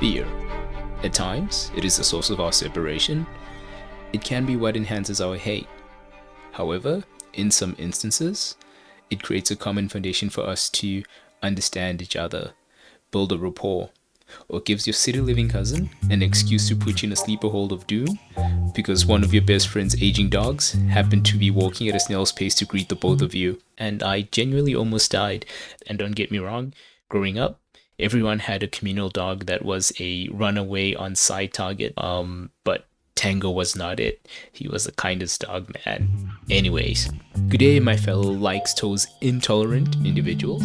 Fear. At times, it is the source of our separation. It can be what enhances our hate. However, in some instances, it creates a common foundation for us to understand each other, build a rapport, or gives your city-living cousin an excuse to put you in a sleeper hold of doom because one of your best friend's aging dogs happened to be walking at a snail's pace to greet the both of you. And I genuinely almost died. And don't get me wrong, growing up, everyone had a communal dog that was a runaway on-site target, but Tango was not it. He was the kindest dog, man. Anyways, good day my fellow likes-toes intolerant individuals.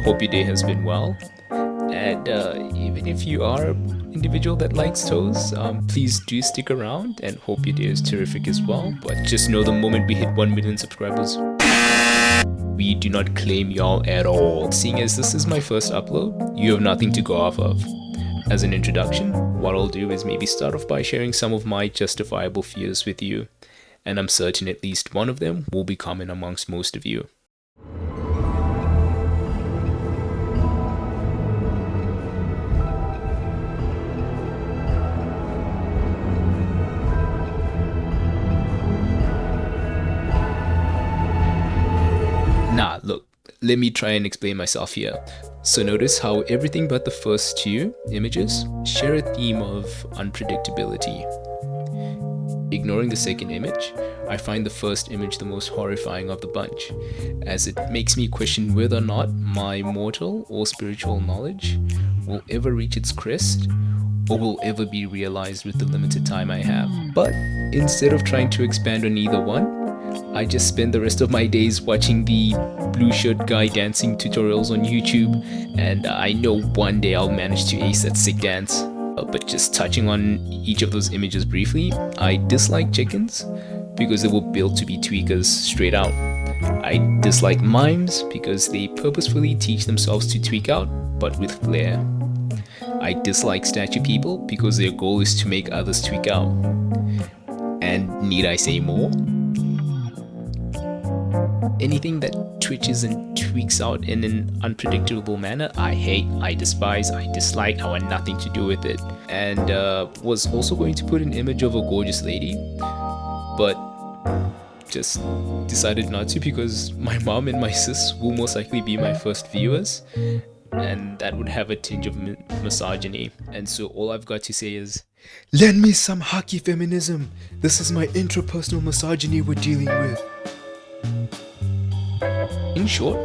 Hope your day has been well. And even if you are an individual that likes toes, please do stick around and hope your day is terrific as well. But just know the moment we hit 1 million subscribers, we do not claim y'all at all. Seeing as this is my first upload, you have nothing to go off of. As an introduction, what I'll do is maybe start off by sharing some of my justifiable fears with you. And I'm certain at least one of them will be common amongst most of you. Look, let me try and explain myself here. So notice how everything but the first two images share a theme of unpredictability. Ignoring the second image, I find the first image the most horrifying of the bunch, as it makes me question whether or not my mortal or spiritual knowledge will ever reach its crest or will ever be realized with the limited time I have. But instead of trying to expand on either one, I just spend the rest of my days watching the blue shirt guy dancing tutorials on YouTube, and I know one day I'll manage to ace that sick dance. But just touching on each of those images briefly, I dislike chickens because they were built to be tweakers straight out. I dislike mimes because they purposefully teach themselves to tweak out, but with flair. I dislike statue people because their goal is to make others tweak out. And need I say more? Anything that twitches and tweaks out in an unpredictable manner, I hate, I despise, I dislike, I want nothing to do with it. And was also going to put an image of a gorgeous lady, but just decided not to because my mom and my sis will most likely be my first viewers, and that would have a tinge of misogyny. And so all I've got to say is, lend me some hockey feminism. This is my intrapersonal misogyny we're dealing with. In short,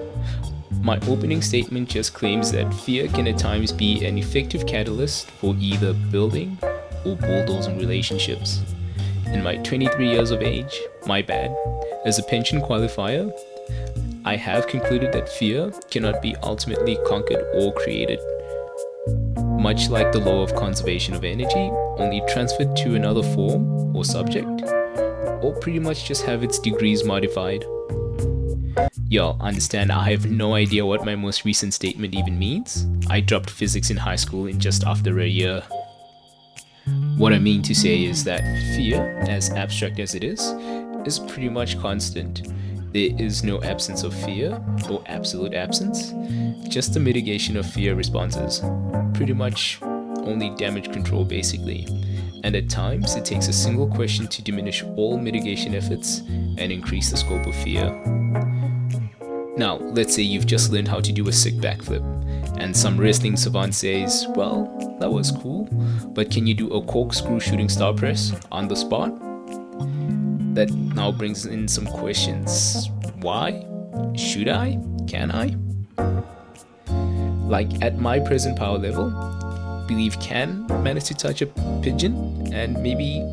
my opening statement just claims that fear can at times be an effective catalyst for either building or bulldozing relationships. In my 23 years of age, my bad, as a pension qualifier, I have concluded that fear cannot be ultimately conquered or created. Much like the law of conservation of energy, only transferred to another form or subject, or pretty much just have its degrees modified. Y'all understand I have no idea what my most recent statement even means. I dropped physics in high school in just after a year. What I mean to say is that fear, as abstract as it is pretty much constant. There is no absence of fear or absolute absence, just the mitigation of fear responses. Pretty much only damage control basically. And at times it takes a single question to diminish all mitigation efforts and increase the scope of fear. Now, let's say you've just learned how to do a sick backflip, and some wrestling savant says, well, that was cool, but can you do a corkscrew shooting star press on the spot? That now brings in some questions. Why? Should I? Can I? Like, at my present power level, believe can manage to touch a pigeon and maybe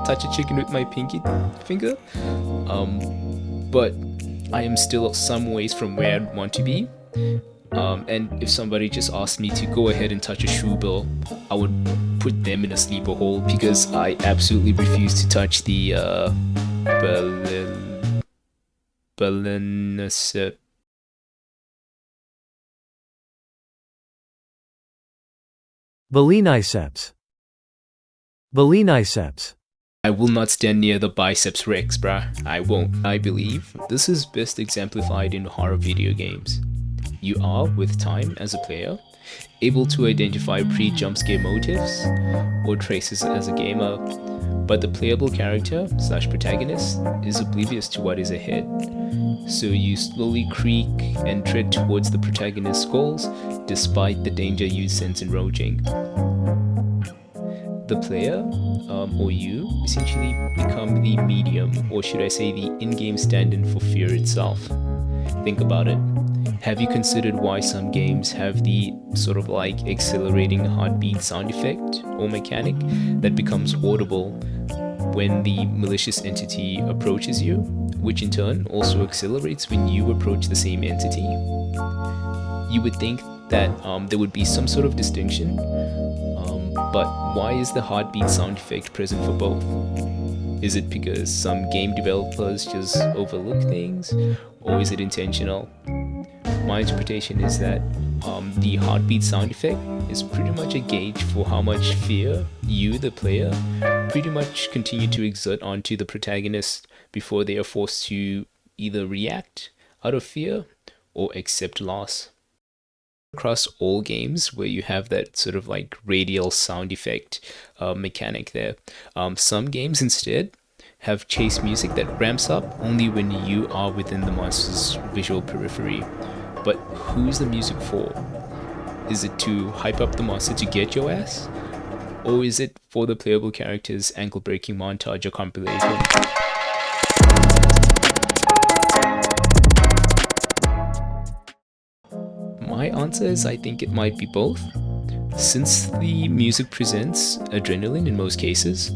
touch a chicken with my pinky finger, but I am still some ways from where I'd want to be. And if somebody just asked me to go ahead and touch a shoe bill, I would put them in a sleeper hold because I absolutely refuse to touch the Balliniceps. I will not stand near the biceps rex, bruh. I won't. I believe this is best exemplified in horror video games. You are, with time as a player, able to identify pre-jump scare motifs or traces as a gamer, but the playable character / protagonist is oblivious to what is ahead. So you slowly creak and tread towards the protagonist's goals despite the danger you sense emerging. The player, or you, essentially become the medium, or should I say the in-game stand-in for fear itself. Think about it. Have you considered why some games have the sort of like accelerating heartbeat sound effect or mechanic that becomes audible when the malicious entity approaches you, which in turn also accelerates when you approach the same entity? You would think that there would be some sort of distinction, but why is the heartbeat sound effect present for both? Is it because some game developers just overlook things, or is it intentional? My interpretation is that the heartbeat sound effect is pretty much a gauge for how much fear you, the player, pretty much continue to exert onto the protagonist before they are forced to either react out of fear or accept loss. Across all games where you have that sort of like radial sound effect mechanic there, some games instead have chase music that ramps up only when you are within the monster's visual periphery. But who's the music for? Is it to hype up the monster to get your ass? Or is it for the playable character's ankle-breaking montage or compilation? My answer is I think it might be both. Since the music presents adrenaline in most cases,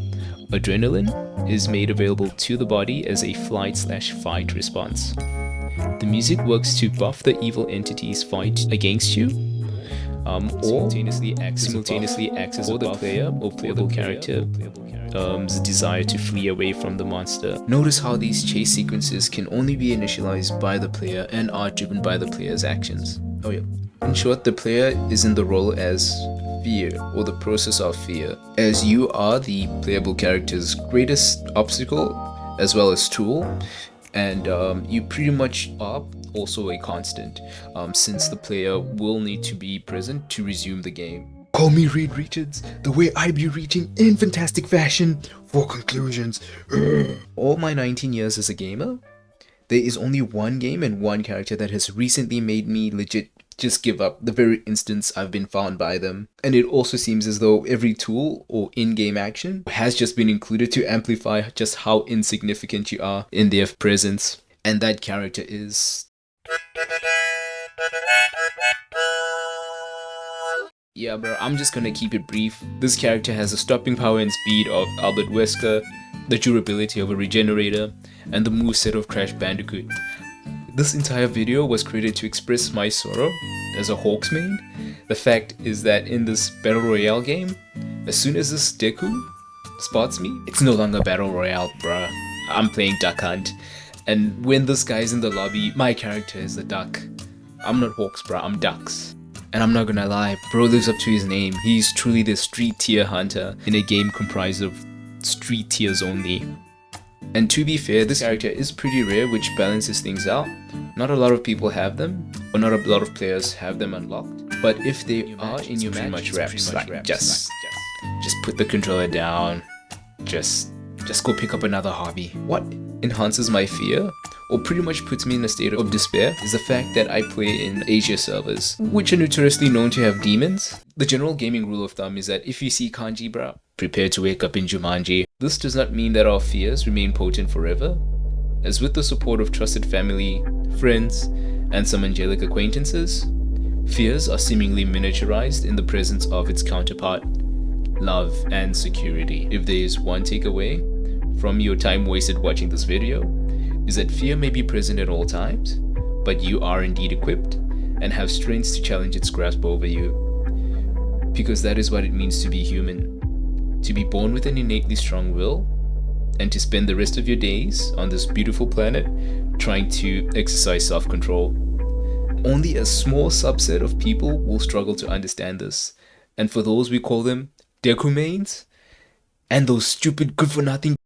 adrenaline is made available to the body as a flight/fight response. The music works to buff the evil entity's fight against you, or simultaneously acts as a the player or playable character desire to flee away from the monster. Notice how these chase sequences can only be initialized by the player and are driven by the player's actions. Oh yeah. In short, the player is in the role as fear, or the process of fear, as you are the playable character's greatest obstacle as well as tool, and you pretty much are also a constant, since the player will need to be present to resume the game. Call me Reed Richards, the way I be reaching in fantastic fashion for conclusions. All my 19 years as a gamer, there is only one game and one character that has recently made me legit just give up the very instance I've been found by them. And it also seems as though every tool or in-game action has just been included to amplify just how insignificant you are in their presence. And that character is... Yeah bro, I'm just gonna keep it brief. This character has the stopping power and speed of Albert Wesker, the durability of a regenerator, and the moveset of Crash Bandicoot. This entire video was created to express my sorrow as a Hawks main. The fact is that in this Battle Royale game, as soon as this Deku spots me, it's no longer Battle Royale, bruh. I'm playing Duck Hunt. And when this guy's in the lobby, my character is the duck. I'm not Hawks, bruh, I'm Ducks. And I'm not gonna lie, bro lives up to his name. He's truly the street tier hunter in a game comprised of street tiers only. And to be fair, this character is pretty rare, which balances things out. Not a lot of people have them, or not a lot of players have them unlocked. But if they are in your match, much reps, like just put the controller down, just go pick up another hobby. What enhances my fear, or pretty much puts me in a state of despair, is the fact that I play in Asia servers, which are notoriously known to have demons. The general gaming rule of thumb is that if you see kanji, bruh, prepare to wake up in Jumanji. This does not mean that our fears remain potent forever, as with the support of trusted family, friends, and some angelic acquaintances, fears are seemingly miniaturized in the presence of its counterpart, love and security. If there is one takeaway from your time wasted watching this video, is that fear may be present at all times, but you are indeed equipped and have strengths to challenge its grasp over you. Because that is what it means to be human. To be born with an innately strong will, and to spend the rest of your days on this beautiful planet trying to exercise self-control. Only a small subset of people will struggle to understand this, and for those we call them Deku mains, and those stupid good-for-nothing.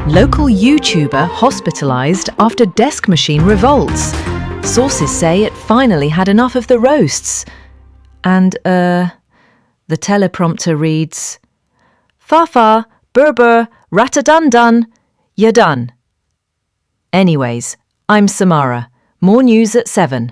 Local YouTuber hospitalised after desk machine revolts. Sources say it finally had enough of the roasts. And, the teleprompter reads, Fa fa, bur bur, rat-a-dun-dun, you're done. Anyways, I'm Samara. More news at 7.